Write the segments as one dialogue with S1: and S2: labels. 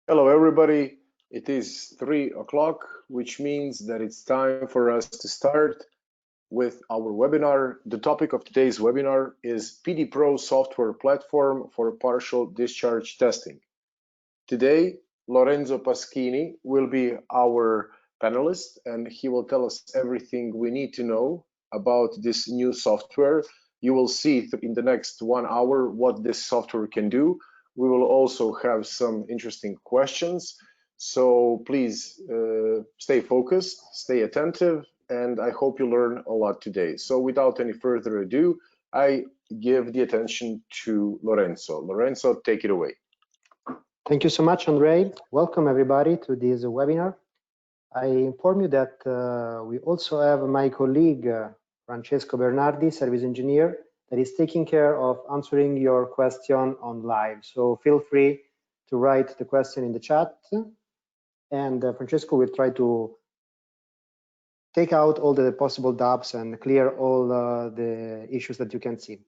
S1: Hello, everybody. It is 3 o'clock, which means that it's time for us to start with our webinar. The topic of today's webinar is PD Pro software platform for partial discharge testing. Today, Lorenzo Paschini will be our panelist, and he will tell us everything we need to know about this new software. You will see in the next 1 hour what this software can do. We will also have some interesting questions. So please stay focused, stay attentive, and I hope you learn a lot today. So without any further ado, I give the attention to Lorenzo. Lorenzo, take it away.
S2: Thank you so much, Andrei. Welcome everybody to this webinar. I inform you that we also have my colleague Francesco Bernardi, service engineer, that is taking care of answering your question on live. So feel free to write the question in the chat, and Francesco will try to take out all the possible doubts and clear all the issues that you can see.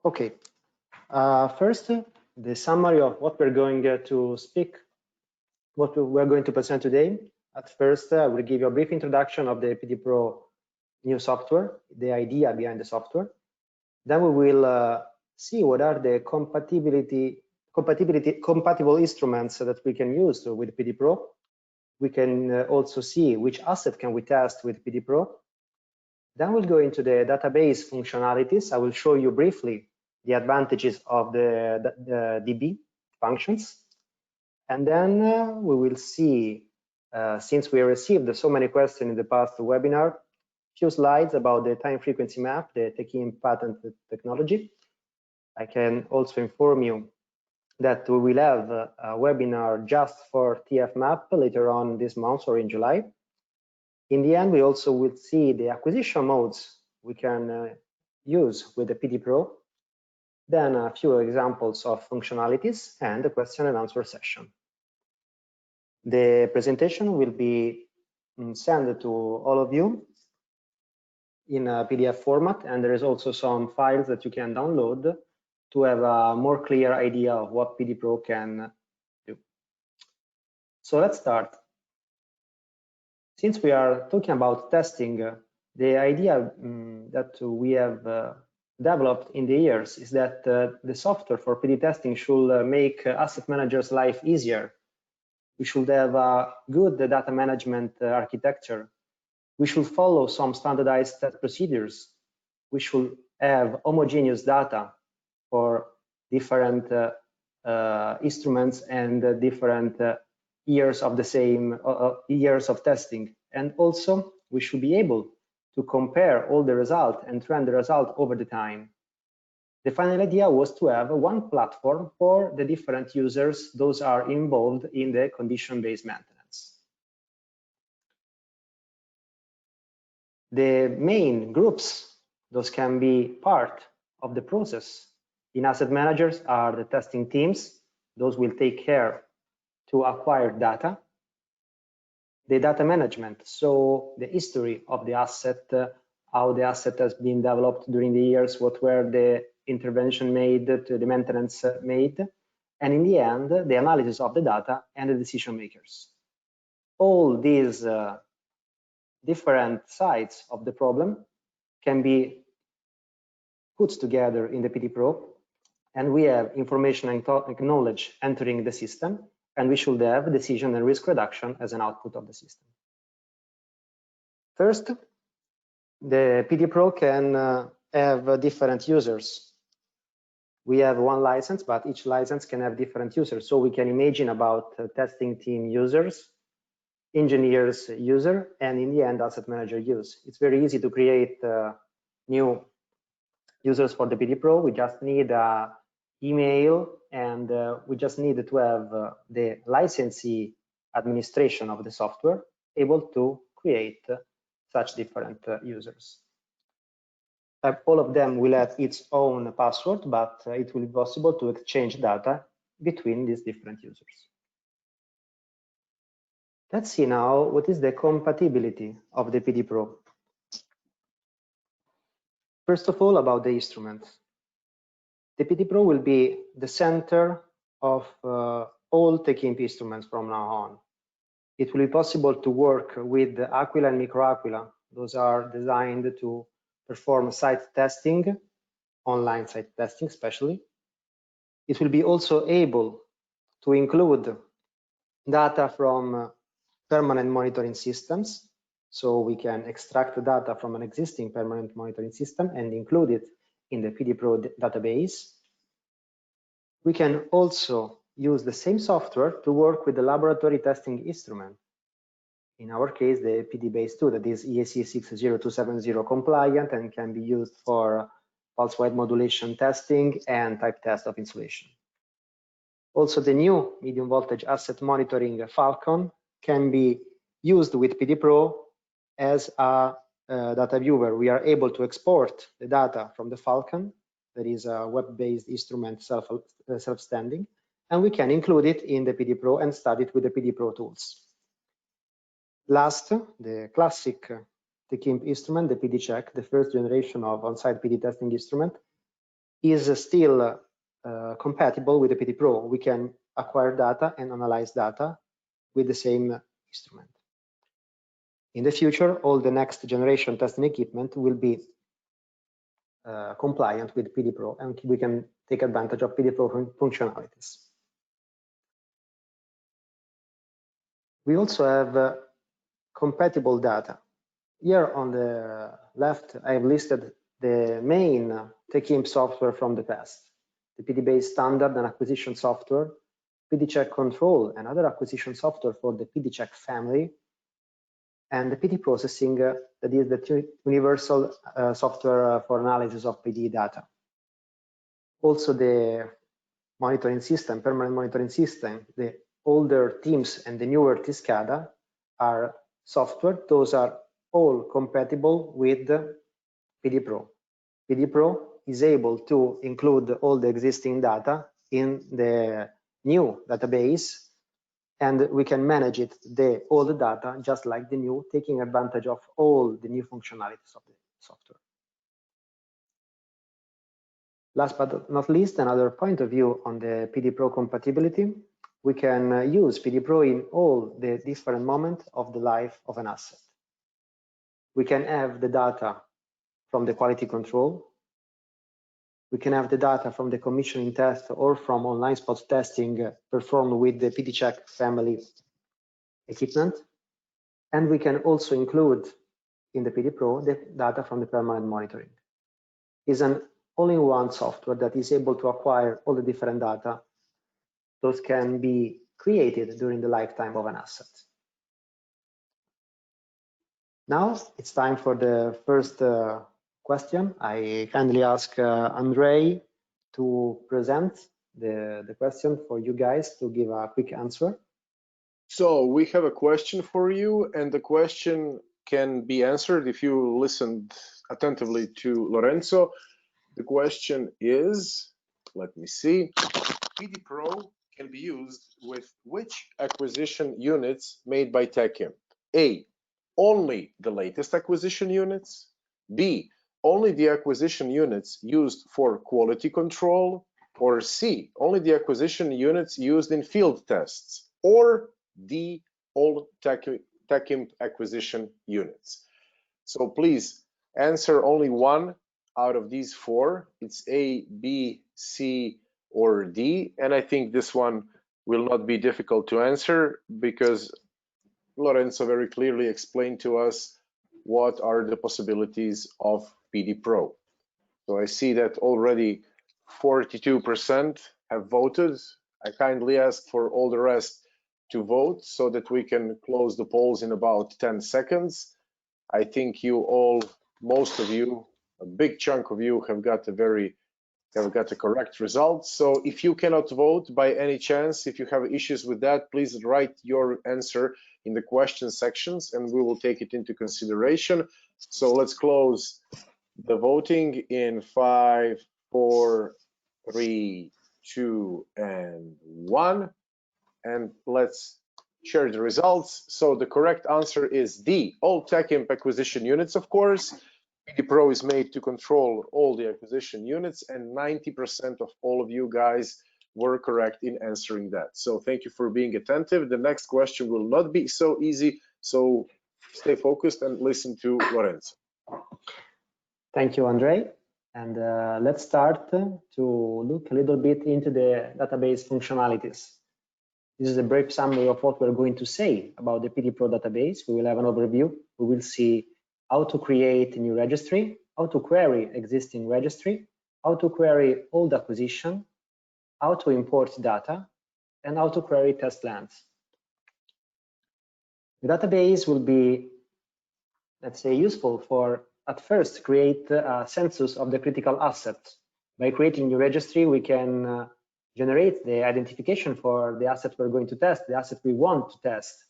S2: Okay. First, the summary of what we're going to speak, what we're going to present today. At first, I will give you a brief introduction of the PD Pro new software, the idea behind the software. Then we will see what are the compatible instruments that we can use with PD Pro. We can also see which asset can we test with PD Pro. Then we'll go into the database functionalities. I will show you briefly the advantages of the DB functions. And then we will see, since we received so many questions in the past webinar, few slides about the time frequency map, the Techimp patented technology. I can also inform you that we will have a webinar just for TF map later on this month or in July. In the end, we also will see the acquisition modes we can use with the PD Pro. Then a few examples of functionalities and a question and answer session. The presentation will be sent to all of you in a PDF format, and there is also some files that you can download to have a more clear idea of what PD Pro can do. So let's start. Since we are talking about testing, the idea that we have developed in the years is that the software for PD testing should make asset managers' life easier. We should have a good data management architecture. We should follow some standardized test procedures. We should have homogeneous data for different instruments and different years of the same years of testing. And also, we should be able to compare all the results and trend the result over the time. The final idea was to have one platform for the different users, those are involved in the condition-based maintenance. The main groups, those can be part of the process in asset managers, are the testing teams. Those will take care to acquire data. The data management, so the history of the asset, how the asset has been developed during the years, what were the intervention made, to the maintenance made, and in the end, the analysis of the data and the decision makers. All these different sides of the problem can be put together in the PD Pro, and we have information and knowledge entering the system, and we should have decision and risk reduction as an output of the system. First, the PD Pro can have different users. We have one license, but each license can have different users. So we can imagine about testing team users, engineers user, and in the end, asset manager use. It's very easy to create new users for the PD Pro. We just need an email, and we just need to have the licensee administration of the software able to create such different users. All of them will have its own password, but it will be possible to exchange data between these different users. Let's see now what is the compatibility of the PD Pro. First of all, about the instruments. The PD Pro will be the center of all Techimp instruments from now on. It will be possible to work with Aquila and MicroAquila. Those are designed to perform site testing, online site testing especially. It will be also able to include data from permanent monitoring systems. So we can extract the data from an existing permanent monitoring system and include it in the PD Pro database. We can also use the same software to work with the laboratory testing instrument. In our case, the PD-Base2, that is EAC 60270 compliant and can be used for pulse width modulation testing and type test of insulation. Also, the new medium voltage asset monitoring Falcon can be used with PD Pro as a data viewer. We are able to export the data from the Falcon, that is a web-based instrument self-standing, and we can include it in the PD Pro and study it with the PD Pro tools. Last, the classic Techimp instrument, the PD Check, the first generation of on-site PD testing instrument, is still compatible with the PD Pro. We can acquire data and analyze data with the same instrument. In the future, all the next generation testing equipment will be compliant with PD Pro, and we can take advantage of PD Pro functionalities. We also have compatible data. Here on the left, I have listed the main Techimp software from the past: the PD-Base standard and acquisition software, PD Check control and other acquisition software for the PD Check family, and the PD processing, that is the universal software for analysis of PD data. Also the monitoring system, permanent monitoring system, the older TIMS and the newer TSCADA are software. Those are all compatible with PD Pro. PD Pro is able to include all the existing data in the new database, and we can manage it, the old data, just like the new, taking advantage of all the new functionalities of the software. Last but not least, another point of view on the PD Pro compatibility. We can use PD Pro in all the different moments of the life of an asset. We can have the data from the quality control. We can have the data from the commissioning test or from online spot testing performed with the PD Check family equipment. And we can also include in the PD Pro the data from the permanent monitoring. It's an all-in-one software that is able to acquire all the different data. Those can be created during the lifetime of an asset. Now it's time for the first question. I kindly ask Andrei to present the question for you guys to give a quick answer.
S1: So we have a question for you, and the question can be answered if you listened attentively to Lorenzo. The question is, let me see, PD Pro can be used with which acquisition units made by Techimp? A, only the latest acquisition units. B, only the acquisition units used for quality control. Or C, only the acquisition units used in field tests. Or D, all Techimp acquisition units. So please answer only one out of these four. It's A, B, C, or D, and I think this one will not be difficult to answer because Lorenzo very clearly explained to us what are the possibilities of PD Pro. So I see that already 42% have voted. I kindly ask for all the rest to vote so that we can close the polls in about 10 seconds. I think you all, most of you, a big chunk of you have got the correct result. So if you cannot vote by any chance, if you have issues with that, please write your answer in the question sections and we will take it into consideration. So let's close the voting in 5, 4, 3, 2, and 1. And let's share the results. So the correct answer is D, all Techimp acquisition units, of course. PD Pro is made to control all the acquisition units, and 90% of all of you guys were correct in answering that. So thank you for being attentive. The next question will not be so easy, so stay focused and listen to Lorenzo.
S2: Thank you, Andre. And let's start to look a little bit into the database functionalities. This is a brief summary of what we're going to say about the PD Pro database. We will have an overview. We will see how to create a new registry, how to query existing registry, how to query old acquisition, how to import data, and how to query test plans. The database will be, let's say, useful for, at first, create a census of the critical assets. By creating a new registry, we can generate the identification for the asset we're going to test, the asset we want to test,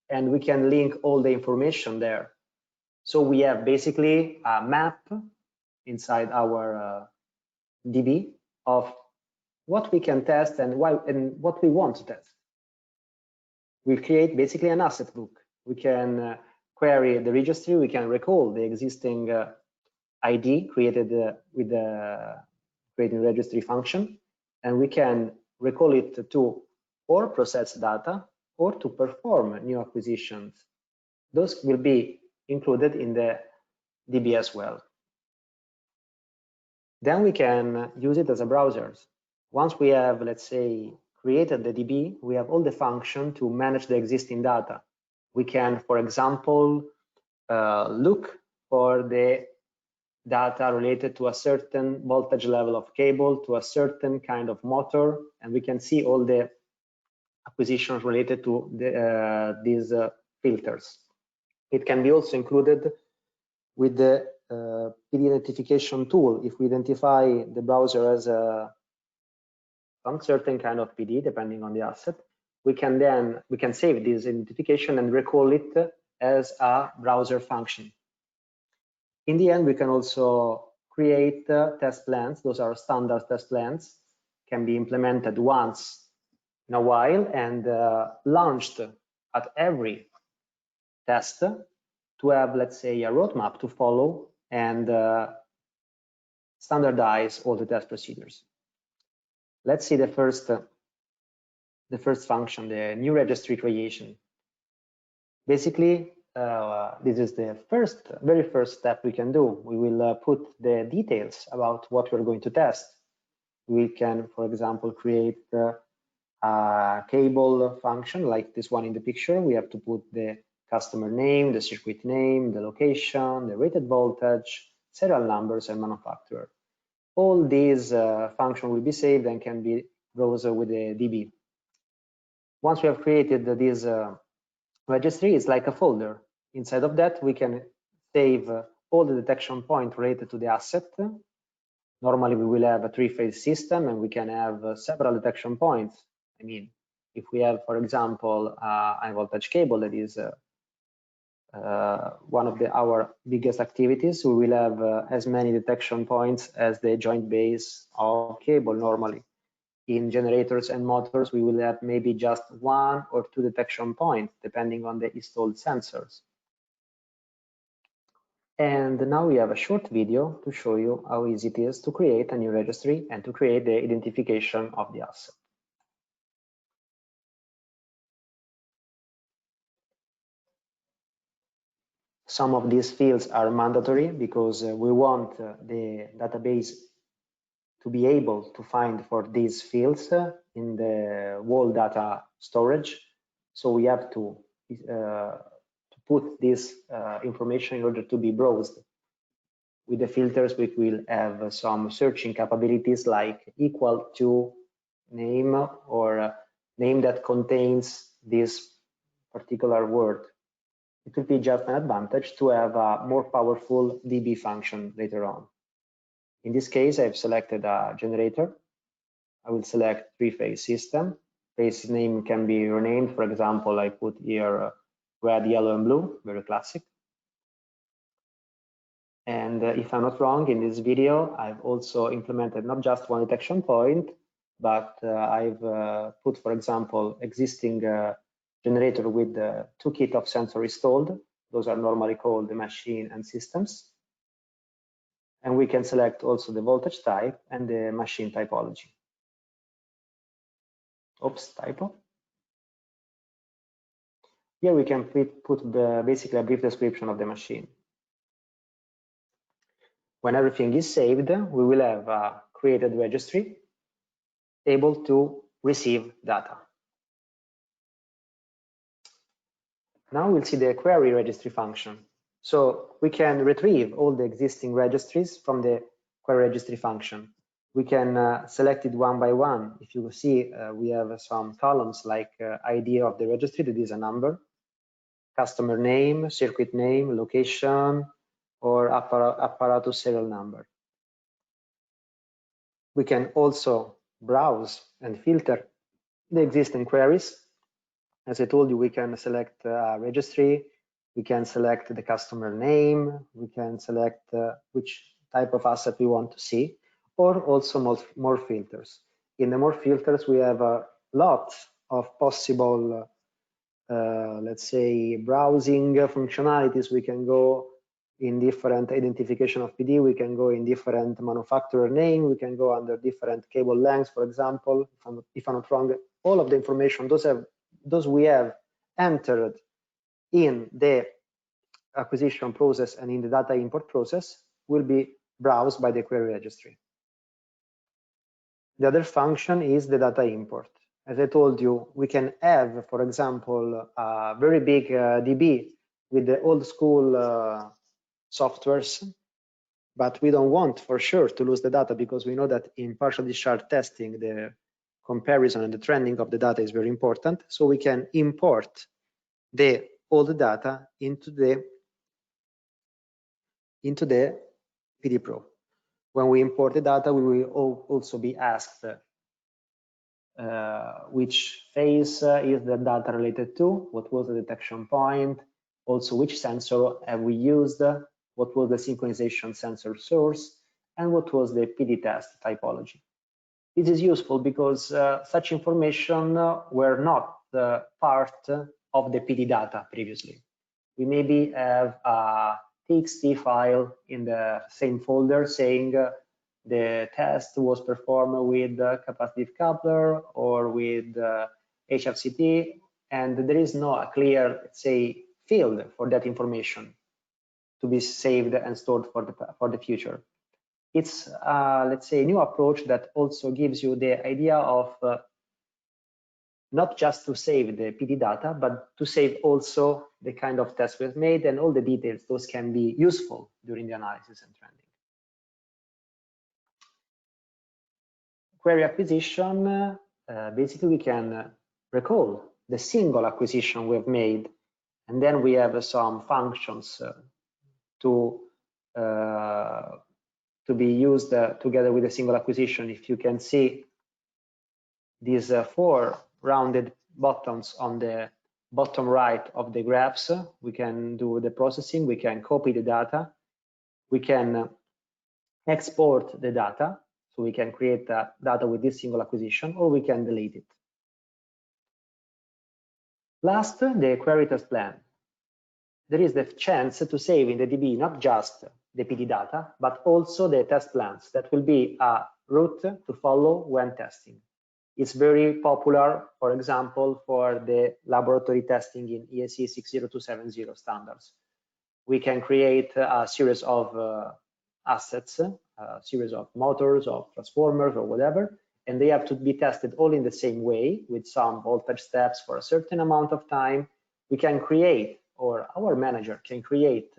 S2: and we can link all the information there. So we have basically a map inside our DB of what we can test and why and what we want to test. We create basically an asset book. We can query the registry, we can recall the existing ID created with the creating registry function, and we can recall it to or process data or to perform new acquisitions. Those will be included in the DB as well. Then we can use it as a browser. Once we have, let's say, created the DB, we have all the function to manage the existing data. We can, for example, look for the data related to a certain voltage level of cable, to a certain kind of motor, and we can see all the acquisitions related to these filters. It can be also included with the PD identification tool. If we identify the browser as some certain kind of PD, depending on the asset, we can save this identification and recall it as a browser function. In the end, we can also create test plans. Those are standard test plans, can be implemented once in a while and launched at every test to have, let's say, a roadmap to follow and standardize all the test procedures. Let's see the first function, the new registry creation. Basically, this is the very first step we can do. We will put the details about what we're going to test. We can, for example, create a cable function like this one in the picture. We have to put the customer name, the circuit name, the location, the rated voltage, serial numbers, and manufacturer. All these functions will be saved and can be browsed with the DB. Once we have created this registry, it's like a folder. Inside of that, we can save all the detection points related to the asset. Normally, we will have a three-phase system, and we can have several detection points. I mean, if we have, for example, a high voltage cable that is one of our biggest activities, we will have as many detection points as the joint base of cable normally. In generators and motors, we will have maybe just 1 or 2 detection points, depending on the installed sensors. And now we have a short video to show you how easy it is to create a new registry and to create the identification of the asset. Some of these fields are mandatory because we want the database to be able to find for these fields in the whole data storage. So we have to put this information in order to be browsed. With the filters, we will have some searching capabilities like equal to name or name that contains this particular word. It will be just an advantage to have a more powerful DB function later on. In this case, I've selected a generator. I will select three-phase system. Phase name can be renamed. For example, I put here red, yellow, and blue, very classic. And if I'm not wrong, in this video, I've also implemented not just one detection point, but I've put, for example, existing generator with 2 kits of sensor installed. Those are normally called the machine and systems. And we can select also the voltage type and the machine typology. Oops, typo. Here we can put basically a brief description of the machine. When everything is saved, we will have a created registry able to receive data. Now we'll see the query registry function. So we can retrieve all the existing registries from the query registry function. We can select it one by one. If you see, we have some columns like ID of the registry, that is a number, customer name, circuit name, location, or apparatus serial number. We can also browse and filter the existing queries. As I told you, we can select a registry, we can select the customer name, we can select which type of asset we want to see, or also more filters. In the more filters, we have a lot of possible, let's say, browsing functionalities. We can go in different identification of PD, we can go in different manufacturer name, we can go under different cable lengths, for example, if I'm not wrong. All of the information, those we have entered in the acquisition process and in the data import process will be browsed by the query registry. The other function is the data import. As I told you, we can have, for example, a very big DB with the old school softwares, but we don't want for sure to lose the data, because we know that in partial discharge testing, the comparison and the trending of the data is very important. So we can import all the data into the PD Pro. When we import the data, we will also be asked which phase is the data related to, what was the detection point, also which sensor have we used, what was the synchronization sensor source, and what was the PD test typology. This is useful because such information were not part of the PD data previously. We maybe have a TXT file in the same folder saying the test was performed with capacitive coupler or with HFCT, and there is no a clear, let's say, field for that information to be saved and stored for the future. It's let's say a new approach that also gives you the idea of not just to save the PD data, but to save also the kind of tests we've made and all the details. Those can be useful during the analysis and trending. Query acquisition, basically we can recall the single acquisition we've made, and then we have some functions to be used together with a single acquisition. If you can see these 4 rounded buttons on the bottom right of the graphs, we can do the processing, we can copy the data, we can export the data, so we can create data with this single acquisition, or we can delete it. Last, the query test plan. There is the chance to save in the DB not just the PD data, but also the test plans. That will be a route to follow when testing. It's very popular, for example, for the laboratory testing in ESE 60270 standards. We can create a series of assets, a series of motors, of transformers, or whatever, and they have to be tested all in the same way with some voltage steps for a certain amount of time. We can create, or our manager can create,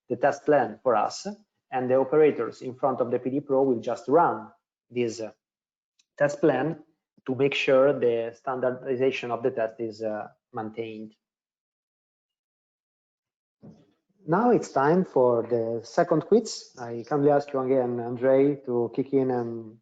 S2: the test plan for us, and the operators in front of the PD Pro will just run this test plan to make sure the standardization of the test is maintained. Now it's time for the second quiz. I kindly ask you again, Andrei, to kick in and...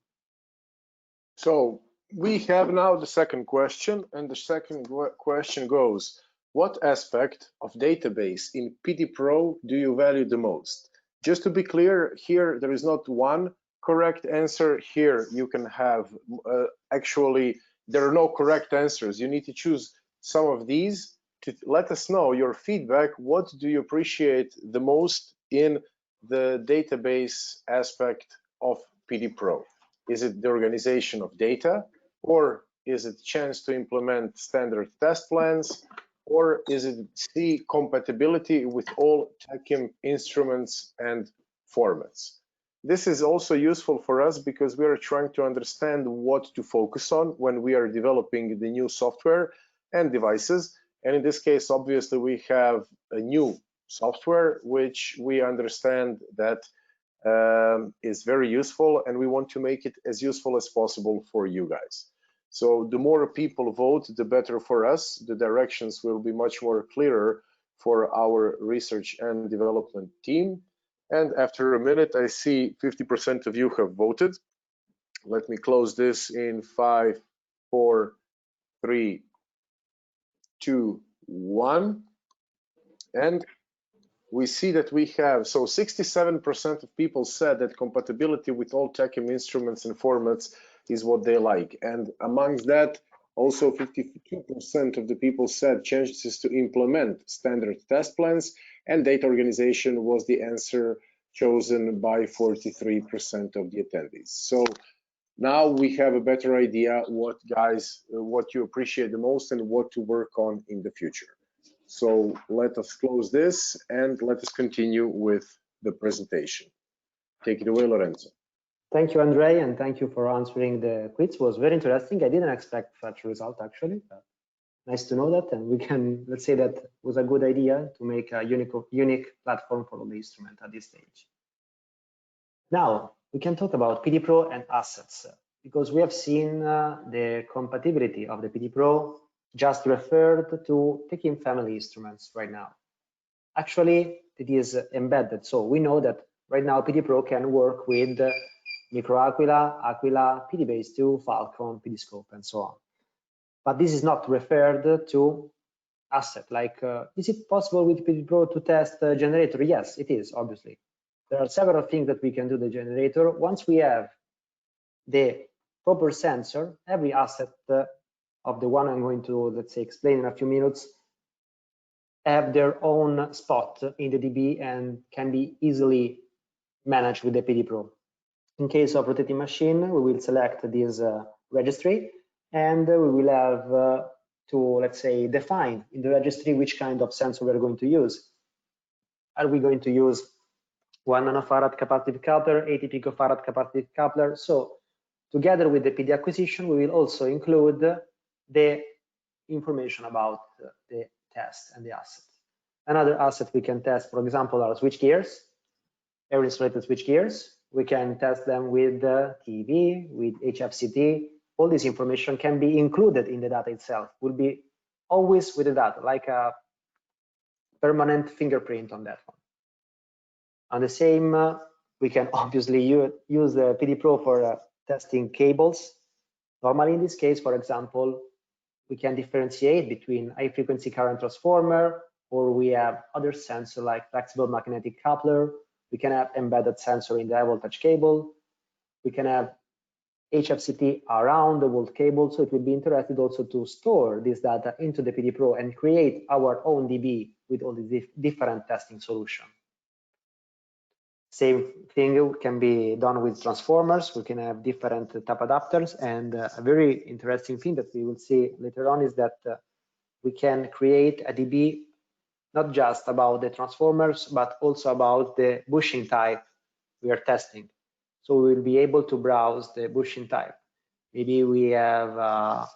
S1: So we have now the second question, and the second question goes, what aspect of database in PD Pro do you value the most? Just to be clear, here there is not one correct answer. Here you can have, actually, there are no correct answers. You need to choose some of these to let us know your feedback. What do you appreciate the most in the database aspect of PD Pro? Is it the organization of data, or is it chance to implement standard test plans, or is it C, compatibility with all Techimp instruments and formats? This is also useful for us because we are trying to understand what to focus on when we are developing the new software and devices. And in this case, obviously, we have a new software which we understand that is very useful, and we want to make it as useful as possible for you guys. So the more people vote, the better for us. The directions will be much more clearer for our research and development team. And after a minute, I see 50% of you have voted. Let me close this in 5, 4, 3, 2, 1. And we see that we have, so 67% of people said that compatibility with all Techimp instruments and formats is what they like. And amongst that, also 52% of the people said chances to implement standard test plans, and data organization was the answer chosen by 43% of the attendees. So now we have a better idea what you appreciate the most and what to work on in the future. So let us close this and let us continue with the presentation. Take it away, Lorenzo.
S2: Thank you, Andrei, and thank you for answering the quiz. It was very interesting. I didn't expect such a result, actually. Nice to know that, and we can, let's say that was a good idea to make a unique platform for all the instrument at this stage. Now, we can talk about PD Pro and assets, because we have seen the compatibility of the PD Pro just referred to Techimp family instruments right now. Actually, it is embedded, so we know that right now PD Pro can work with Micro Aquila, Aquila, PDBase2, Falcon, PDScope, and so on. But this is not referred to asset. Like, is it possible with PD Pro to test the generator? Yes, it is, obviously. There are several things that we can do the generator. Once we have the proper sensor, every asset of the one I'm going to, let's say, explain in a few minutes, have their own spot in the DB and can be easily managed with the PD Pro. In case of rotating machine, we will select this registry, and we will have to, let's say, define in the registry which kind of sensor we're going to use. Are we going to use 1 nanofarad capacitive coupler, 80 picofarad capacitive coupler? So together with the PD acquisition, we will also include the information about the test and the asset. Another asset we can test, for example, are switch gears, air insulated switch gears. We can test them with TV, with HFCT. All this information can be included in the data itself, will be always with the data, like a permanent fingerprint on that one. And the same, we can obviously use the PD Pro for testing cables. Normally in this case, for example, we can differentiate between high frequency current transformer, or we have other sensor like flexible magnetic coupler. We can have embedded sensor in the high voltage cable. We can have HFCT around the volt cable. So it will be interesting also to store this data into the PD Pro and create our own DB with all the different testing solutions. Same thing can be done with transformers. We can have different type adapters, and a very interesting thing that we will see later on is that we can create a DB not just about the transformers, but also about the bushing type we are testing. So we will be able to browse the bushing type. Maybe we have a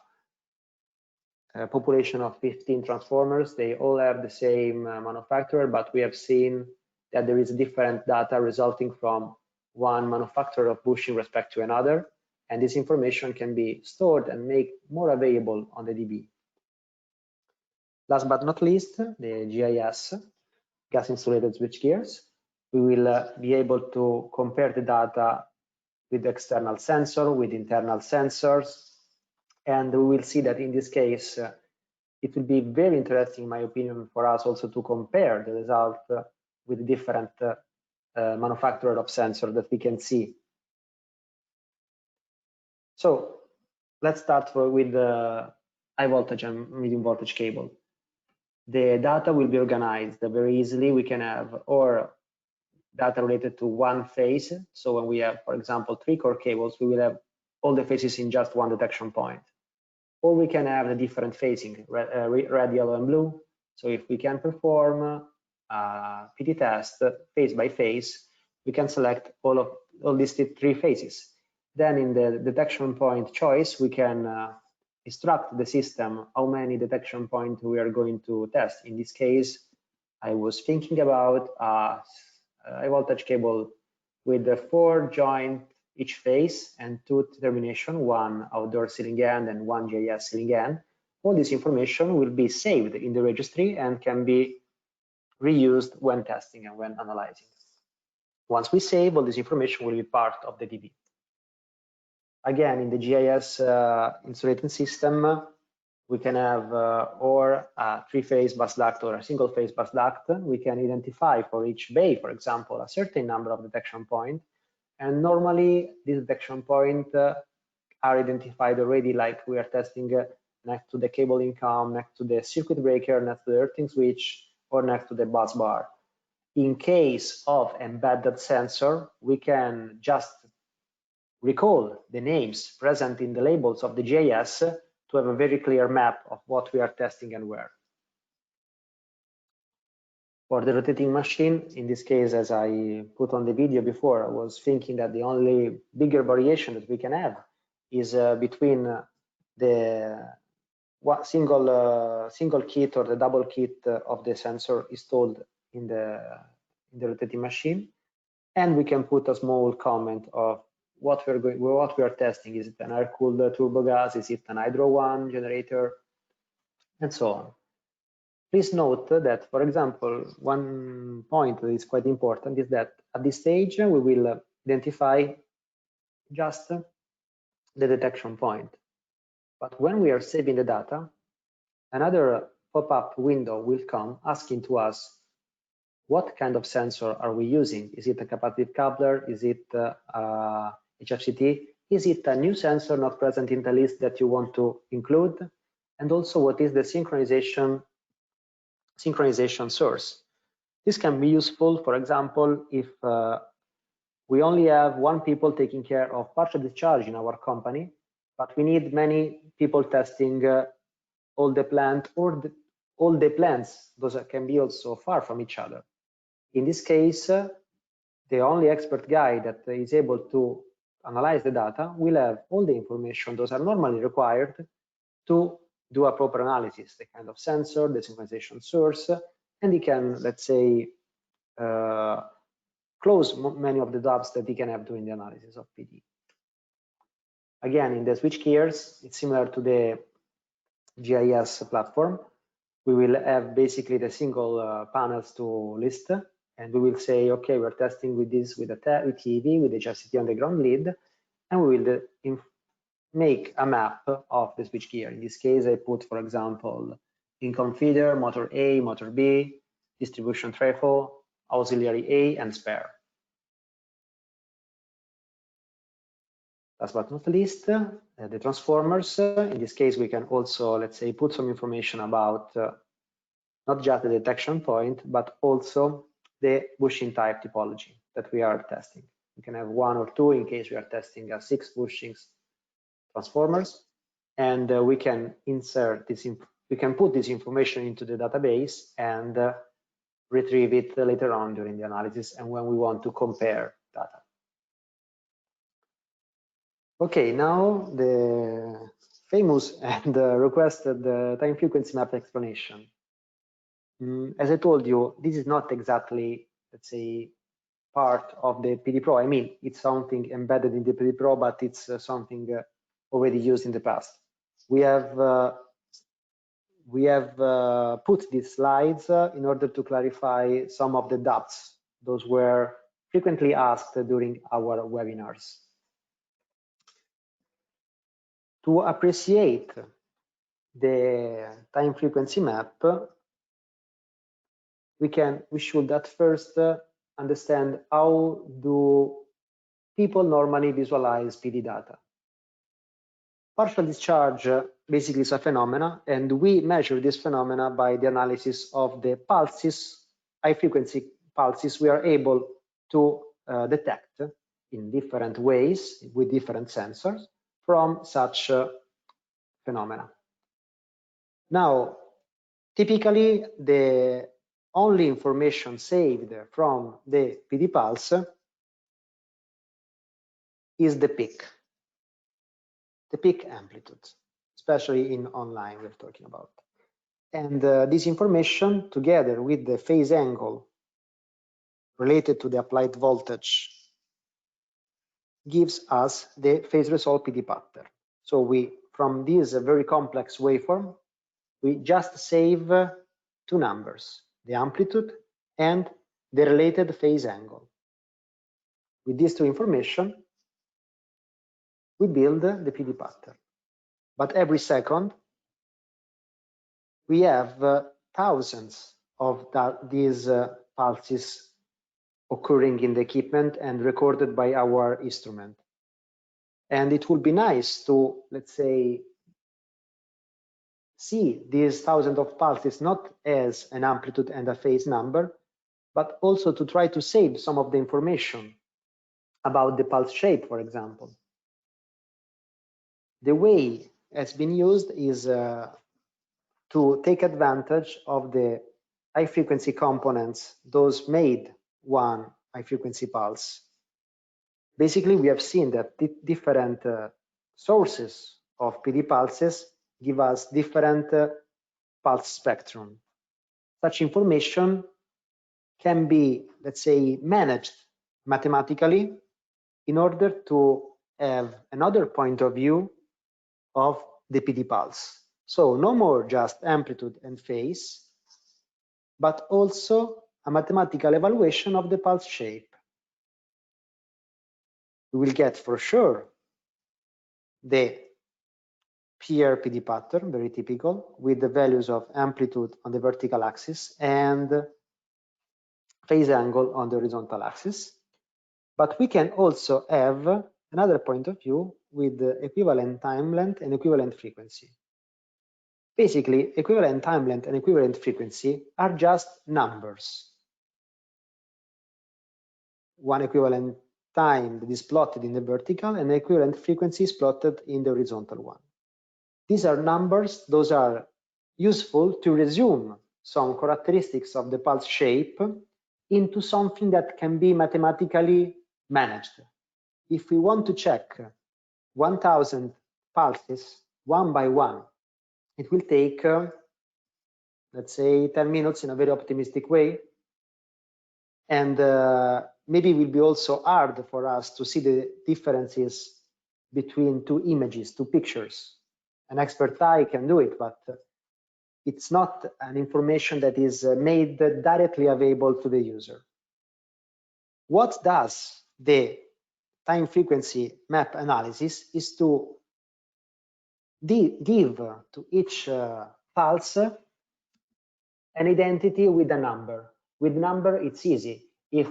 S2: population of 15 transformers. They all have the same manufacturer, but we have seen that there is different data resulting from one manufacturer of bushing respect to another. And this information can be stored and made more available on the DB. Last but not least, the GIS, gas insulated switch gears. We will be able to compare the data with the external sensor, with internal sensors. And we will see that in this case, it will be very interesting, in my opinion, for us also to compare the result with different manufacturer of sensor that we can see. So let's start with the high voltage and medium voltage cable. The data will be organized very easily. We can have or data related to one phase. So when we have, for example, 3 core cables, we will have all the phases in just one detection point. Or we can have the different phasing, red, yellow, and blue. So if we can perform a PD test phase by phase, we can select all these 3 phases. Then in the detection point choice, we can instruct the system how many detection points we are going to test. In this case, I was thinking about a high voltage cable with 4 joint each phase and 2 termination, 1 outdoor sealing end and 1 GIS sealing end. All this information will be saved in the registry and can be reused when testing and when analyzing. Once we save, all this information will be part of the DB. Again, in the GIS insulating system, we can have or a 3-phase bus duct or a single-phase bus duct. We can identify for each bay, for example, a certain number of detection points. And normally, these detection points are identified already, like we are testing next to the cable income, next to the circuit breaker, next to the earthing switch, or next to the bus bar. In case of embedded sensor, we can just recall the names present in the labels of the GIS to have a very clear map of what we are testing and where. For the rotating machine, in this case, as I put on the video before, I was thinking that the only bigger variation that we can have is between the single kit or the double kit of the sensor installed in the rotating machine, and we can put a small comment of what we are testing. Is it an air-cooled turbo gas? Is it an hydro one generator? And so on. Please note that, for example, one point that is quite important is that at this stage we will identify just the detection point. But when we are saving the data, another pop-up window will come asking to us what kind of sensor are we using? Is it a capacitive coupler? Is it HFCT? Is it a new sensor not present in the list that you want to include? And also, what is the synchronization source? This can be useful, for example, if we only have 1 people taking care of partial discharge in our company, but we need many people testing all the plant or all the plants. Those can be also far from each other. In this case, the only expert guy that is able to analyze the data will have all the information those are normally required to do a proper analysis, the kind of sensor, the synchronization source, and he can, let's say, close many of the doubts that he can have during the analysis of PD. Again, in the switch gears, it's similar to the GIS platform. We will have basically the single panels to list, and we will say, okay, we're testing with this, with TV, with the HFCT on the ground lead, and we will make a map of the switch gear. In this case, I put, for example, income feeder, motor A, motor B, distribution trefoil, auxiliary A, and spare. Last but not least, the transformers. In this case, we can also, let's say, put some information about not just the detection point, but also the bushing type typology that we are testing. We can have 1 or 2 in case we are testing 6 bushings transformers, and we can insert this. We can put this information into the database and retrieve it later on during the analysis and when we want to compare data. Okay, now the famous and requested time frequency map explanation. As I told you, this is not exactly, let's say, part of the PD Pro. I mean, it's something embedded in the PD Pro, but it's something already used in the past. We have put these slides in order to clarify some of the doubts. Those were frequently asked during our webinars. To appreciate the time frequency map, we should at first understand how do people normally visualize PD data. Partial discharge basically is a phenomena, and we measure this phenomena by the analysis of the pulses, high frequency pulses we are able to detect in different ways with different sensors from such phenomena. Now, typically, the only information saved from the PD pulse is the peak amplitude, especially in online we're talking about. And this information, together with the phase angle related to the applied voltage, gives us the phase resolved PD pattern. So from this very complex waveform, we just save two numbers, the amplitude and the related phase angle. With these two information, we build the PD pattern. But every second, we have thousands of these pulses occurring in the equipment and recorded by our instrument. And it would be nice to, let's say, see these thousands of pulses not as an amplitude and a phase number, but also to try to save some of the information about the pulse shape, for example. The way it's been used is to take advantage of the high frequency components, those made one high frequency pulse. Basically, we have seen that different sources of PD pulses give us different pulse spectrum. Such information can be, let's say, managed mathematically in order to have another point of view of the PD pulse. So no more just amplitude and phase, but also a mathematical evaluation of the pulse shape. We will get for sure the PR PD pattern, very typical, with the values of amplitude on the vertical axis and phase angle on the horizontal axis. But we can also have another point of view with the equivalent time length and equivalent frequency. Basically, equivalent time length and equivalent frequency are just numbers. One equivalent time that is plotted in the vertical and the equivalent frequency is plotted in the horizontal one. These are numbers, those are useful to resume some characteristics of the pulse shape into something that can be mathematically managed. If we want to check 1000 pulses one by one, it will take, let's say, 10 minutes in a very optimistic way. And maybe it will be also hard for us to see the differences between two images, two pictures. An expert eye can do it, but it's not an information that is made directly available to the user. What does the time frequency map analysis is to give to each pulse an identity with a number. With number, it's easy. If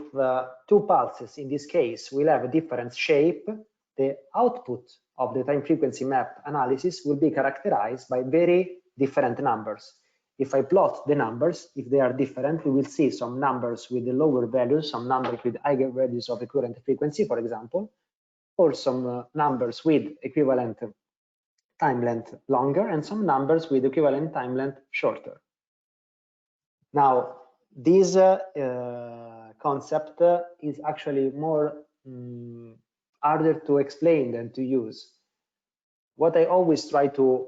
S2: two pulses, in this case, will have a different shape, the output of the time frequency map analysis will be characterized by very different numbers. If I plot the numbers, if they are different, we will see some numbers with the lower values, some numbers with higher values of equivalent frequency, for example, or some numbers with equivalent time length longer, and some numbers with equivalent time length shorter. Now, this concept is actually more harder to explain than to use. What I always try to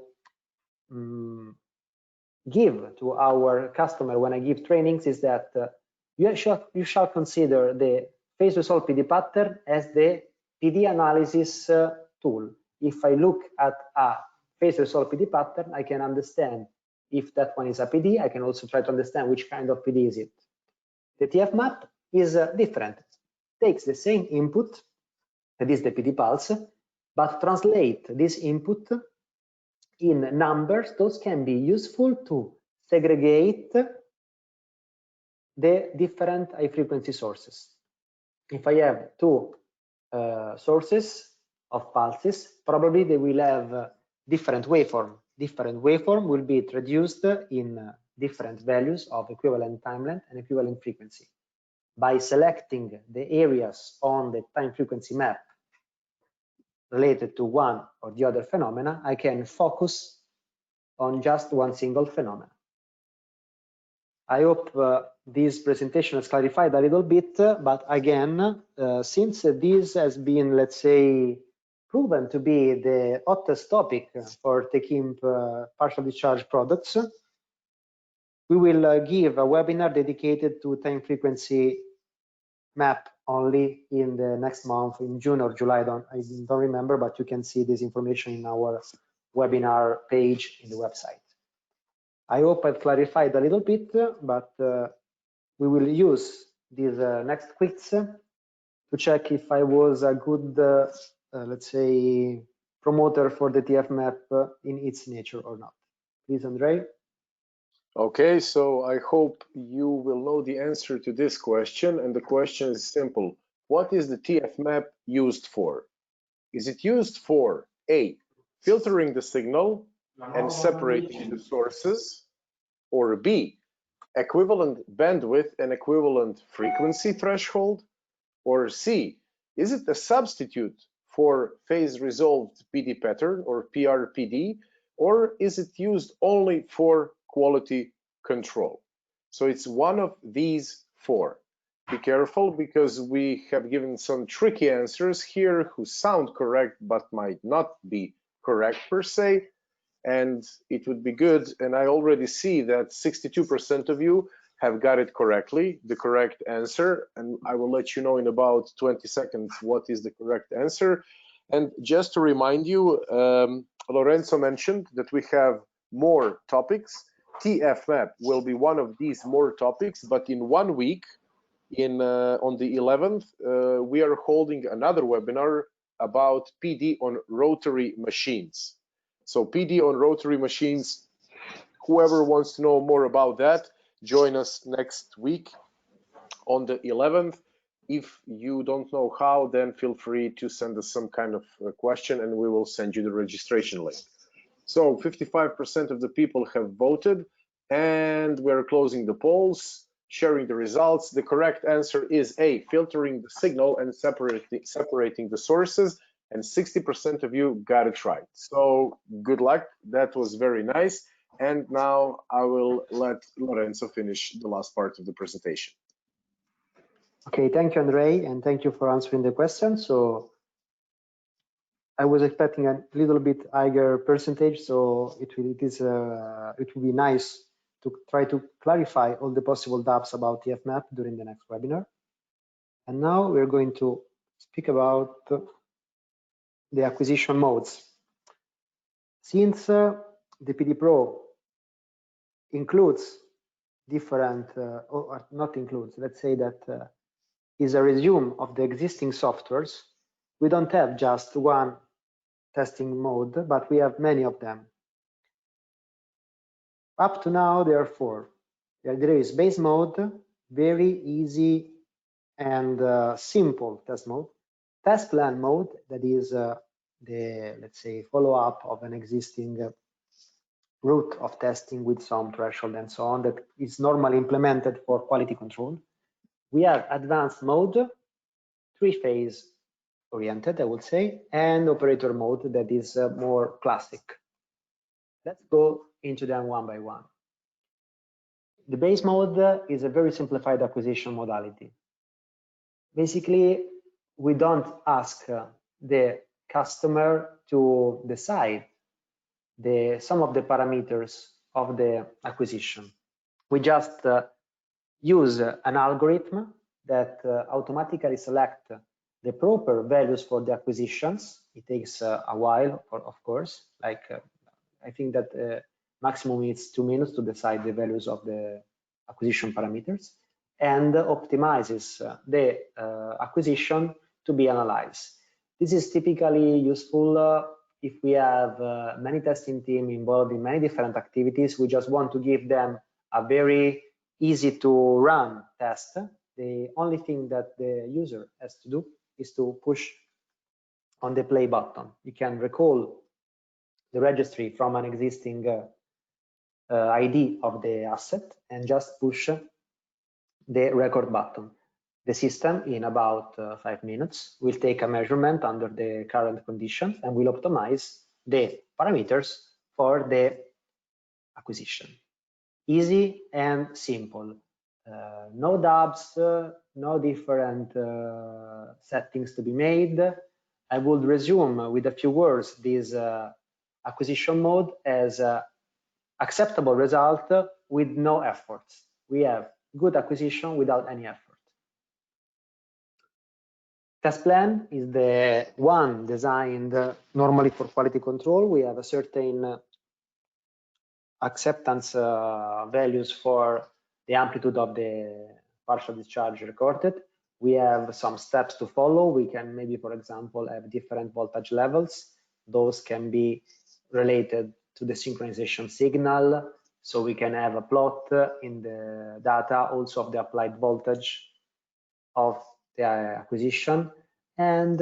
S2: give to our customer when I give trainings is that you shall consider the phase resolved PD pattern as the PD analysis tool. If I look at a phase resolved PD pattern, I can understand if that one is a PD. I can also try to understand which kind of PD is it. The TF map is different. It takes the same input, that is the PD pulse, but translate this input in numbers. Those can be useful to segregate the different high frequency sources. If I have two sources of pulses, probably they will have different waveform. Different waveform will be traduced in different values of equivalent time length and equivalent frequency. by selecting the areas on the time frequency map related to one or the other phenomena, I can focus on just one single phenomenon. I hope this presentation has clarified a little bit, but again, since this has been, let's say, proven to be the hottest topic for Techimp partial discharge products, we will give a webinar dedicated to time frequency map only in the next month, in June or July. I don't remember, but you can see this information in our webinar page in the website. I hope I've clarified a little bit, but we will use these next quiz to check if I was a good, let's say, promoter for the TF map in its nature or not. Please, Andrei.
S1: Okay, so I hope you will know the answer to this question, and the question is simple. What is the TF map used for? Is it used for A, filtering the signal and separating the sources, or B, equivalent bandwidth and equivalent frequency threshold, or C, is it a substitute for phase resolved PD pattern or PRPD, or is it used only for quality control? So it's one of these four. Be careful, because we have given some tricky answers here who sound correct but might not be correct per se, and it would be good, and I already see that 62% of you have got it correctly, the correct answer, and I will let you know in about 20 seconds what is the correct answer. And just to remind you, Lorenzo mentioned that we have more topics. TF map will be one of these more topics, but in 1 week, on the 11th, we are holding another webinar about PD on rotary machines. So PD on rotary machines, whoever wants to know more about that, join us next week on the 11th. If you don't know how, then feel free to send us some kind of question and we will send you the registration link. So 55% of the people have voted, and we're closing the polls, sharing the results. The correct answer is A, filtering the signal and separating the sources, and 60% of you got it right. So good luck, that was very nice. And now I will let Lorenzo finish the last part of the presentation.
S2: Okay, thank you, Andrei, and thank you for answering the question. So I was expecting a little bit higher percentage, so it will be nice to try to clarify all the possible doubts about TF map during the next webinar. And now we're going to speak about the acquisition modes. Since the PD Pro includes different, or not includes, let's say that is a resume of the existing softwares, we don't have just one testing mode, but we have many of them. Up to now, there are four. There is base mode, very easy and simple test mode. Test plan mode, that is the, let's say, follow-up of an existing route of testing with some threshold and so on, that is normally implemented for quality control. We have advanced mode, three-phase oriented, I would say, and operator mode that is more classic. Let's go into them one by one. The base mode is a very simplified acquisition modality. Basically, we don't ask the customer to decide some of the parameters of the acquisition. We just use an algorithm that automatically selects the proper values for the acquisitions. It takes a while, of course, like I think that maximum is 2 minutes to decide the values of the acquisition parameters, and optimizes the acquisition to be analyzed. This is typically useful if we have many testing teams involved in many different activities. We just want to give them a very easy to run test. The only thing that the user has to do is to push on the play button. You can recall the registry from an existing ID of the asset and just push the record button. the system in about 5 minutes. We'll take a measurement under the current conditions and we'll optimize the parameters for the acquisition. Easy and simple. No dubs, no different settings to be made. I would resume with a few words this acquisition mode as acceptable result with no efforts. We have good acquisition without any effort. Test plan is the one designed normally for quality control. We have a certain acceptance values for the amplitude of the partial discharge recorded. We have some steps to follow. We can maybe, for example, have different voltage levels. Those can be related to the synchronization signal. So we can have a plot in the data also of the applied voltage of the acquisition. And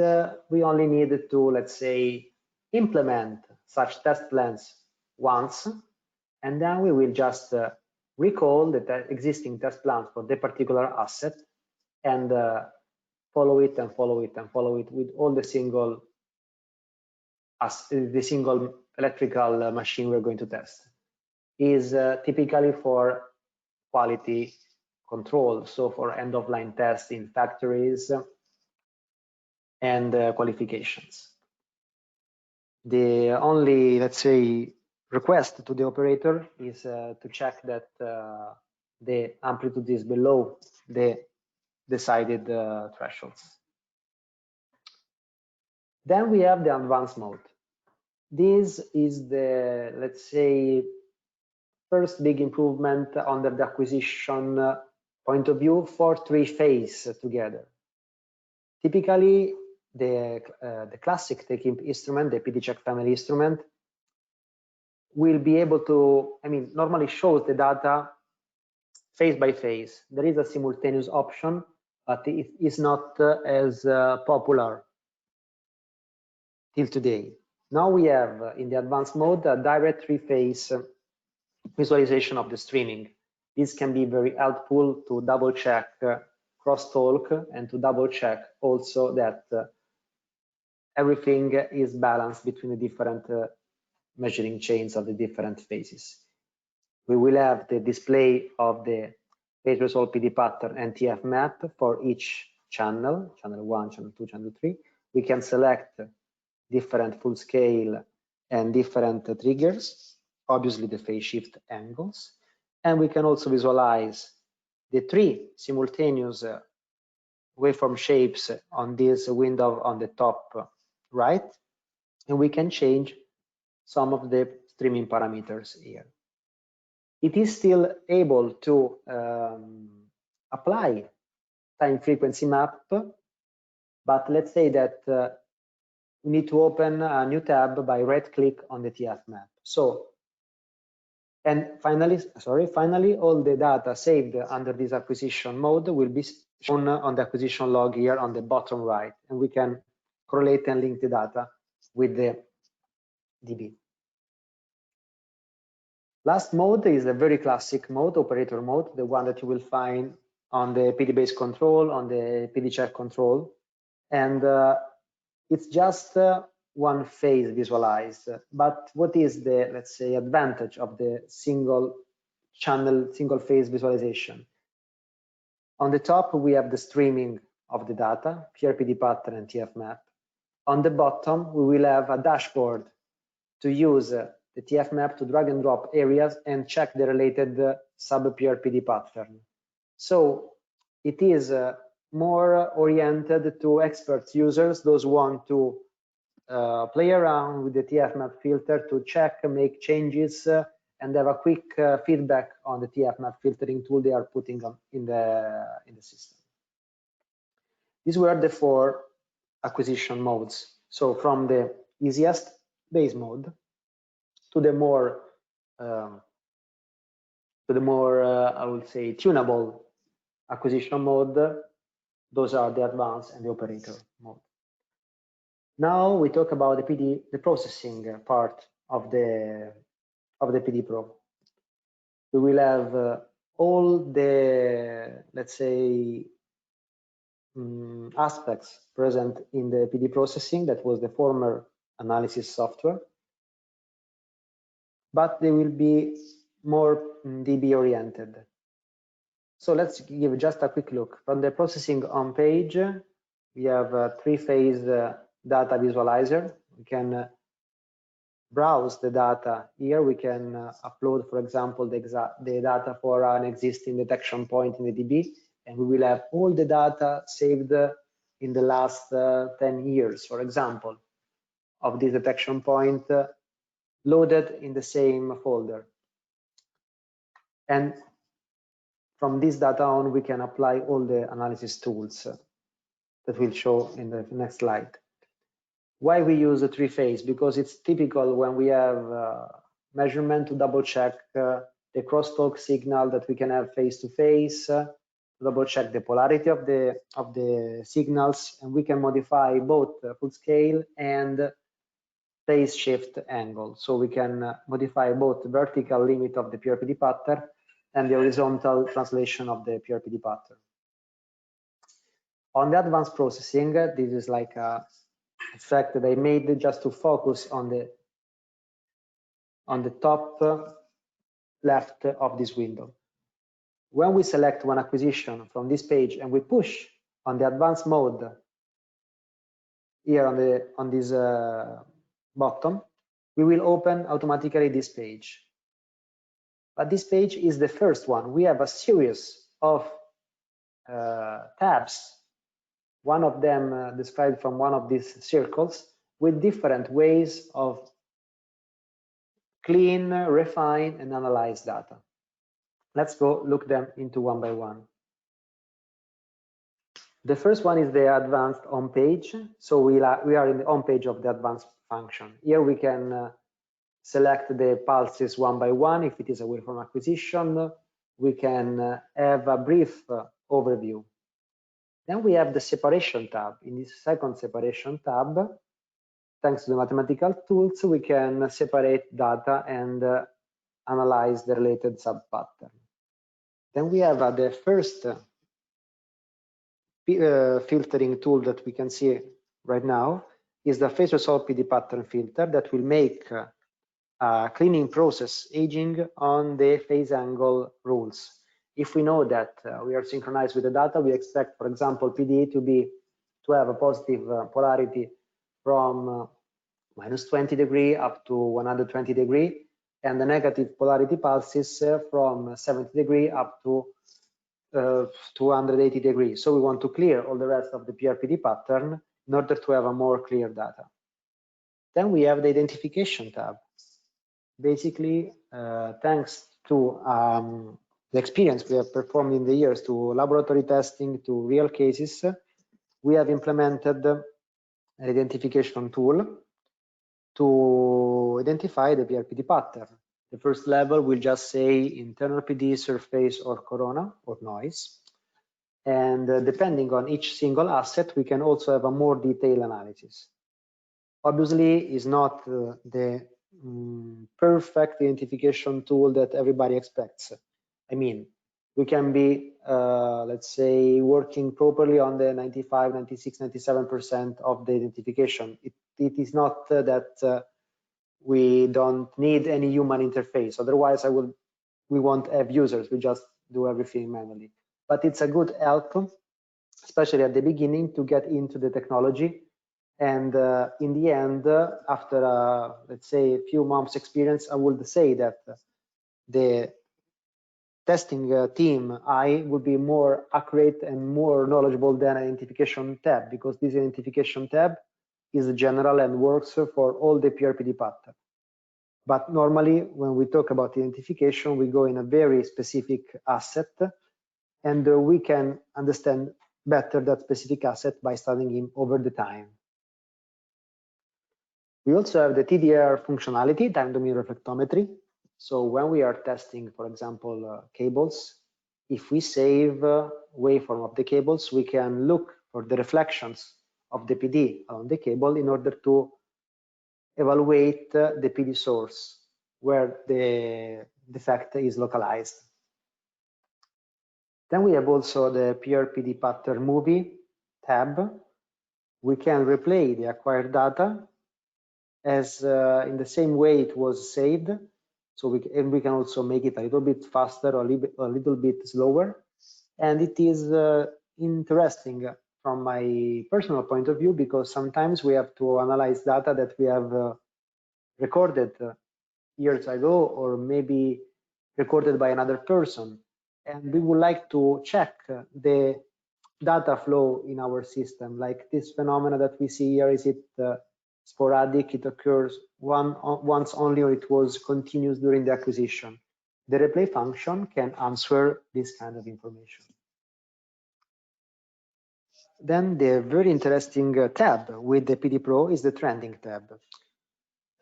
S2: we only need to, let's say, implement such test plans once. And then we will just recall the existing test plans for the particular asset and follow it and follow it and follow it with all the single electrical machine we're going to test. Is typically for quality control, so for end-of-line tests in factories and qualifications. The only, let's say, request to the operator is to check that the amplitude is below the decided thresholds. Then we have the advanced mode. This is the, let's say, first big improvement under the acquisition point of view for three-phase together. Typically, the classic Techimp instrument, the PDCheck family instrument, will be able to, normally shows the data phase by phase. There is a simultaneous option, but it is not as popular till today. Now we have in the advanced mode a direct three-phase visualization of the streaming. This can be very helpful to double check crosstalk and to double check also that everything is balanced between the different measuring chains of the different phases. We will have the display of the phase resolve PD pattern and TF map for each channel, channel 1, channel 2, channel 3. We can select different full scale and different triggers, obviously the phase shift angles, and we can also visualize the three simultaneous waveform shapes on this window on the top right, and we can change some of the streaming parameters here. It is still able to apply time frequency map, but let's say that we need to open a new tab by right click on the TF map. So, and finally, all the data saved under this acquisition mode will be shown on the acquisition log here on the bottom right, and we can correlate and link the data with the DB. Last mode is a very classic mode, operator mode, the one that you will find on the PD-based control, on the PDCheck control, and it's just one phase visualized. But what is the, let's say, advantage of the single channel, single phase visualization? On the top, we have the streaming of the data, PRPD pattern and TF map. On the bottom, we will have a dashboard to use the TF map to drag and drop areas and check the related sub-PRPD pattern. So it is more oriented to expert users, those who want to play around with the TF map filter to check, make changes, and have a quick feedback on the TF map filtering tool they are putting on in the system. These were the four acquisition modes. So from the easiest base mode to the more I would say tunable acquisition mode. Those are the advanced and the operator mode. Now we talk about the processing part of the PD Pro. We will have all the, let's say, aspects present in the PD processing, that was the former analysis software, but they will be more DB oriented. So let's give just a quick look. From the processing on page, we have a three-phase data visualizer. We can browse the data here. We can upload, for example, the data for an existing detection point in the DB, and we will have all the data saved in the last 10 years, for example, of this detection point loaded in the same folder. And from this data on, we can apply all the analysis tools that we'll show in the next slide. Why we use a three-phase? Because it's typical when we have measurement to double check the crosstalk signal that we can have face-to-face, double check the polarity of the signals, and we can modify both full scale and phase shift angle. So we can modify both the vertical limit of the PRPD pattern and the horizontal translation of the PRPD pattern. On the advanced processing, this is like a effect that I made just to focus on the top left of this window. When we select one acquisition from this page and we push on the advanced mode here on this bottom, we will open automatically this page. But this page is the first one. We have a series of tabs, one of them described from one of these circles, with different ways of clean, refine, and analyze data. Let's go look them into one by one. The first one is the advanced on page. So we are in the on page of the advanced function. Here we can select the pulses one by one. If it is a waveform acquisition, we can have a brief overview. Then we have the separation tab. In this second separation tab, thanks to the mathematical tools, we can separate data and analyze the related sub-pattern. Then we have the first filtering tool that we can see right now is the phase resolve PD pattern filter that will make a cleaning process aging on the phase angle rules. If we know that we are synchronized with the data, we expect, for example, PD to have a positive polarity from -20° up to 120°, and the negative polarity pulses from 70° up to 280°. So we want to clear all the rest of the PRPD pattern in order to have a more clear data. Then we have the identification tab. Basically, thanks to the experience we have performed in the years, to laboratory testing, to real cases, we have implemented an identification tool to identify the PRPD pattern. The first level will just say internal PD, surface, or corona, or noise. And depending on each single asset, we can also have a more detailed analysis. Obviously, it's not the perfect identification tool that everybody expects. I mean, we can be, let's say, working properly on the 95, 96, 97% of the identification. It is not that we don't need any human interface. Otherwise, we won't have users. We just do everything manually. But it's a good help, especially at the beginning, to get into the technology. And in the end, after, let's say, a few months experience, I would say that the testing team, I would be more accurate and more knowledgeable than identification tab, because this identification tab is general and works for all the PRPD pattern. But normally, when we talk about identification, we go in a very specific asset, and we can understand better that specific asset by studying him over the time. We also have the TDR functionality, time domain reflectometry. So when we are testing, for example, cables, if we save waveform of the cables, we can look for the reflections of the PD on the cable in order to evaluate the PD source where the defect is localized. Then we have also the PRPD pattern movie. tab, we can replay the acquired data as in the same way it was saved. So we can also make it a little bit faster or a little bit slower. And it is interesting from my personal point of view, because sometimes we have to analyze data that we have recorded years ago, or maybe recorded by another person. And we would like to check the data flow in our system, like this phenomena that we see here. Is it sporadic, it occurs once only, or it was continuous during the acquisition? The replay function can answer this kind of information. Then the very interesting tab with the PD Pro is the trending tab.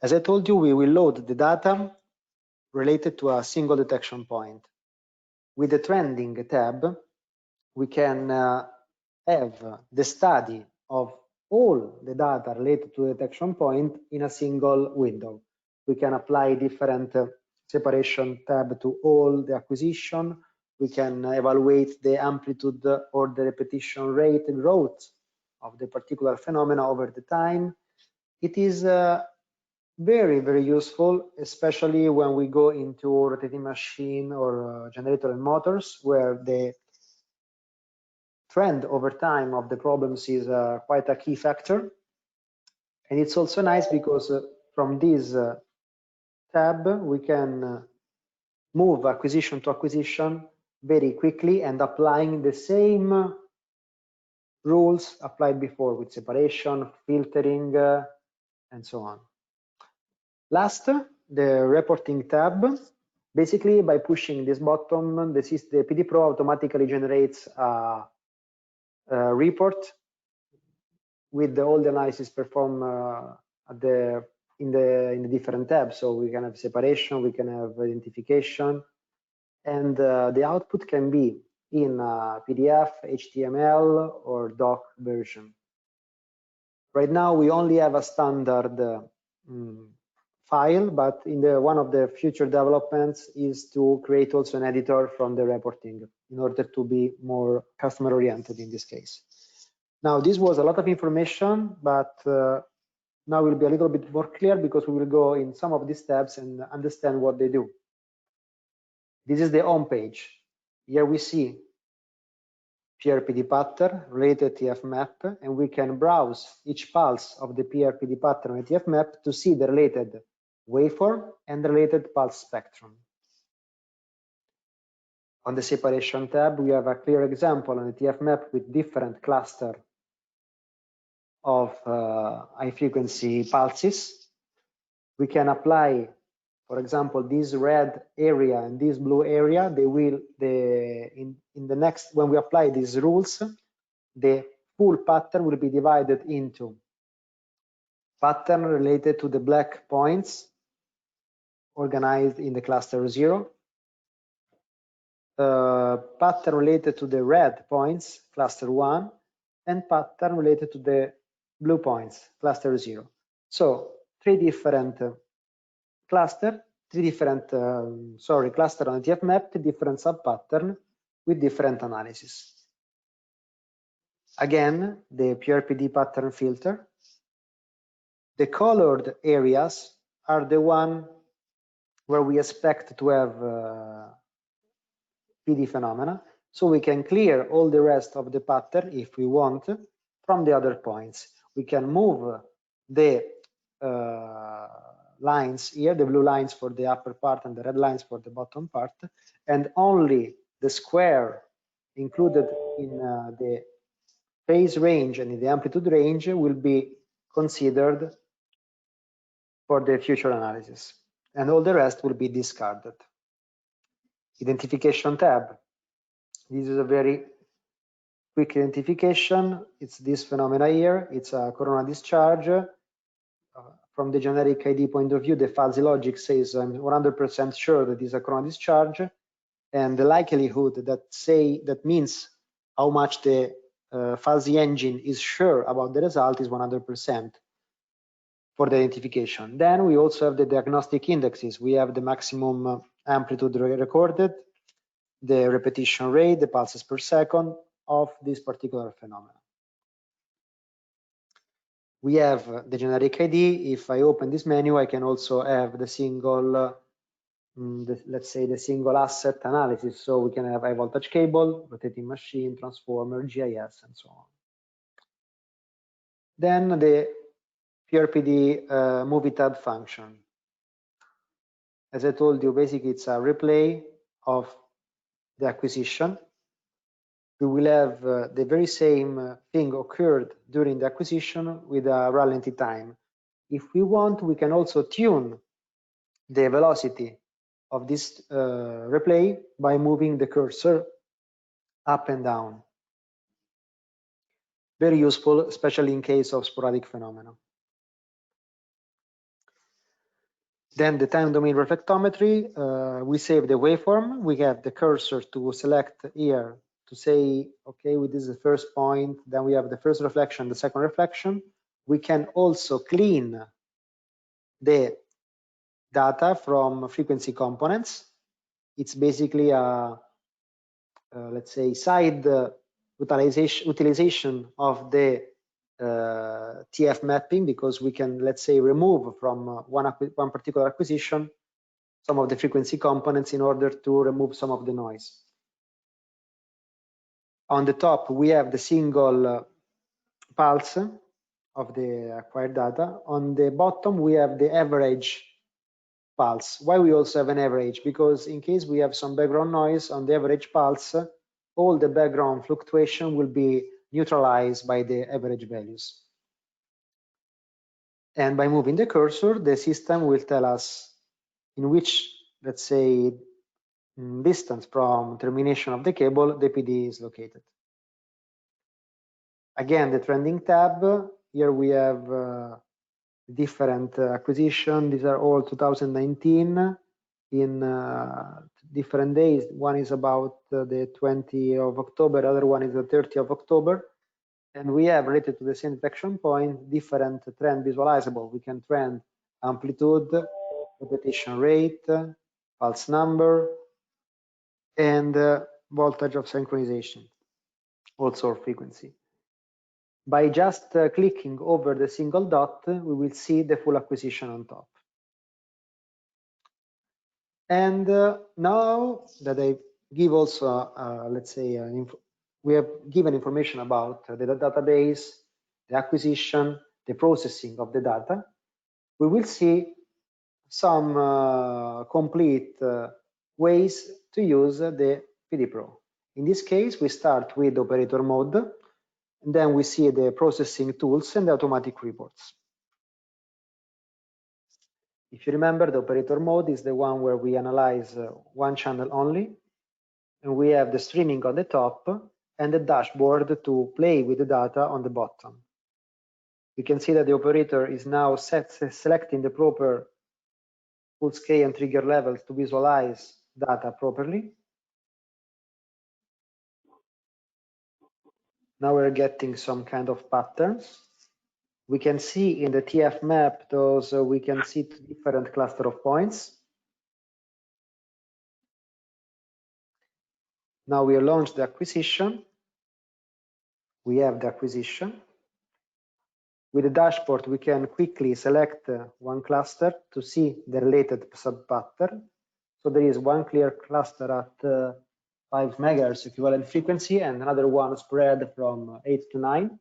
S2: As I told you, we will load the data related to a single detection point. With the trending tab, we can have the study of all the data related to the detection point in a single window. We can apply different separation tab to all the acquisition. We can evaluate the amplitude or the repetition rate and growth of the particular phenomena over the time. It is very, very useful, especially when we go into rotating machine or generator and motors, where the trend over time of the problems is quite a key factor. And it's also nice because from this tab, we can move acquisition to acquisition very quickly and applying the same rules applied before with separation, filtering, and so on. Last, the reporting tab. Basically, by pushing this button, the PD Pro automatically generates a report with all the analysis performed in the different tabs. So we can have separation, we can have identification, and the output can be in PDF, HTML, or doc version. Right now, we only have a standard file, but in one of the future developments is to create also an editor from the reporting in order to be more customer oriented in this case. Now, this was a lot of information, but now will be a little bit more clear because we will go in some of these tabs and understand what they do. This is the home page. Here we see PRPD pattern related TF map, and we can browse each pulse of the PRPD pattern and TF map to see the related waveform and the related pulse spectrum. On the separation tab, we have a clear example on the TF map with different cluster of high frequency pulses. We can apply, for example, this red area and this blue area. They will in the next, when we apply these rules, the full pattern will be divided into pattern related to the black points organized in the cluster 0, pattern related to the red points, cluster 1, and pattern related to the blue points, cluster 0. So three different cluster on the TF map, different sub-pattern with different analysis. Again, the PRPD pattern filter. The colored areas are the one where we expect to have PD phenomena, so we can clear all the rest of the pattern if we want from the other points. We can move the lines here, the blue lines for the upper part and the red lines for the bottom part, and only the square included in the phase range and in the amplitude range will be considered for the future analysis, and all the rest will be discarded. Identification tab. This is a very quick identification. It's this phenomena here. It's a coronal discharge. From the generic ID point of view, the fuzzy logic says I'm 100% sure that it's a coronal discharge, and the likelihood that means how much the fuzzy engine is sure about the result is 100% for the identification. Then we also have the diagnostic indexes. We have the maximum amplitude recorded, the repetition rate, the pulses per second of this particular phenomenon. We have the generic ID. If I open this menu, I can also have the single, let's say the single asset analysis. So we can have high voltage cable, rotating machine, transformer, GIS, and so on. Then the PRPD movie tab function. As I told you, basically it's a replay of the acquisition. We will have the very same thing occurred during the acquisition with a ralenti time. If we want, we can also tune the velocity of this replay by moving the cursor up and down. Very useful, especially in case of sporadic phenomena. Then the time domain reflectometry, we save the waveform. We have the cursor to select here to say, okay, this is the first point. Then we have the first reflection, the second reflection. We can also clean the data from frequency components. It's basically a, let's say, side utilization of the TF mapping, because we can, let's say, remove from one particular acquisition some of the frequency components in order to remove some of the noise. On the top, we have the single pulse of the acquired data. On the bottom, we have the average pulse. Why we also have an average? Because in case we have some background noise on the average pulse, all the background fluctuation will be neutralized by the average values. And by moving the cursor, the system will tell us in which, let's say, distance from termination of the cable the PD is located. Again, the trending tab, here we have different acquisition. These are all 2019 in different days. One is about the 20th of October, the other one is the 30th of October. And we have, related to the same detection point, different trend visualizable. We can trend amplitude, repetition rate, pulse number, and voltage of synchronization, also frequency. By just clicking over the single dot, we will see the full acquisition on top. And now that I give also, let's say, we have given information about the database, the acquisition, the processing of the data, we will see some complete ways to use the PD Pro. In this case, we start with operator mode, and then we see the processing tools and the automatic reports. If you remember, the operator mode is the one where we analyze one channel only, and we have the streaming on the top and the dashboard to play with the data on the bottom. We can see that the operator is now selecting the proper full scale and trigger levels to visualize data properly. Now we're getting some kind of patterns. We can see in the TF map those, we can see different cluster of points. Now we launched the acquisition. We have the acquisition. With the dashboard, we can quickly select one cluster to see the related sub-pattern. So there is one clear cluster at 5 megahertz equivalent frequency and another one spread from 8 to 9.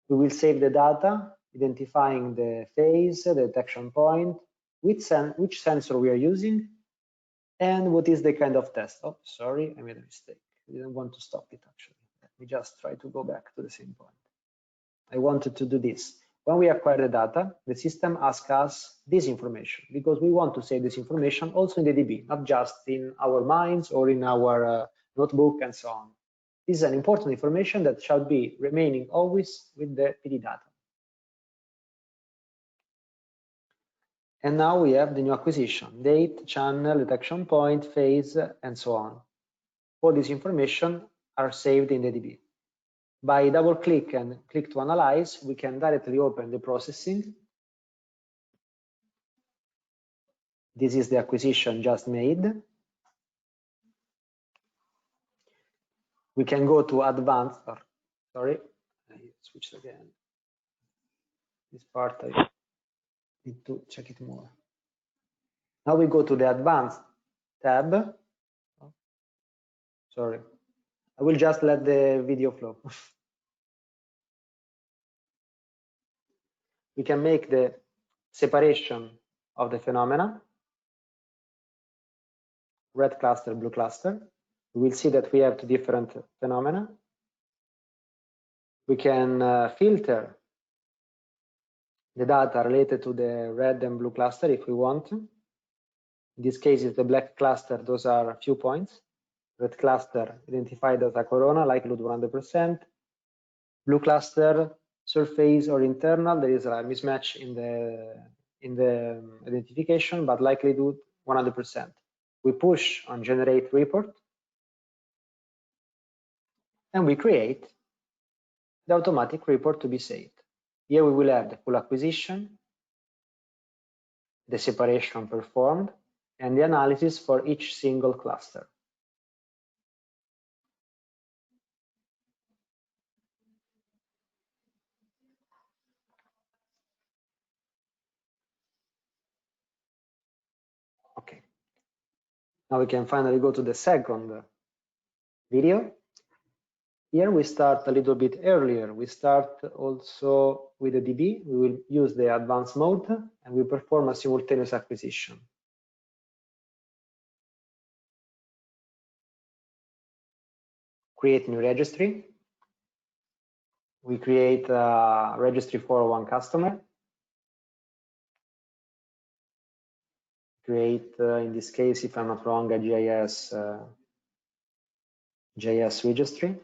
S2: We will save the data, identifying the phase, the detection point, which sensor we are using, and what is the kind of test. Oh, sorry, I made a mistake. I didn't want to stop it, actually. Let me just try to go back to the same point. I wanted to do this. When we acquire the data, the system asks us this information, because we want to save this information also in the DB, not just in our minds or in our notebook and so on. This is an important information that shall be remaining always with the PD data. And now we have the new acquisition: date, channel, detection point, phase, and so on. All this information are saved in the DB. By double click and click to analyze, we can directly open the processing. This is the acquisition just made. We can go to advanced, sorry, I switched again. This part I need to check it more. Now we go to the advanced tab. Sorry, I will just let the video flow. We can make the separation of the phenomena, red cluster, blue cluster. We will see that we have two different phenomena. We can filter the data related to the red and blue cluster if we want. In this case, it's the black cluster. Those are a few points. Red cluster identified as a corona, likelihood 100%. Blue cluster, surface or internal. There is a mismatch in the identification, but likelihood 100%. We push on generate report, and we create the automatic report to be saved. Here we will have the full acquisition, the separation performed, and the analysis for each single cluster. Okay. Now we can finally go to the second video. Here we start a little bit earlier. We start also with the DB. We will use the advanced mode and we perform a simultaneous acquisition. Create new registry. We create a registry for one customer. Create, in this case, if I'm not wrong, a JS registry.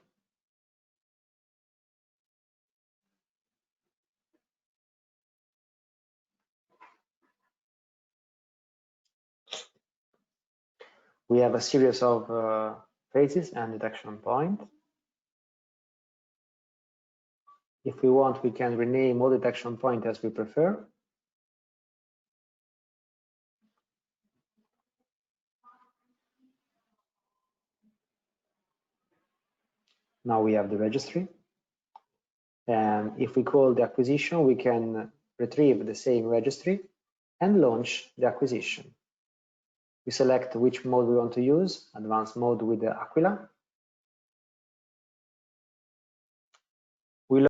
S2: We have a series of phases and detection point. If we want, we can rename all detection point as we prefer. Now we have the registry. And if we call the acquisition, we can retrieve the same registry and launch the acquisition. We select which mode we want to use, advanced mode with the Aquila.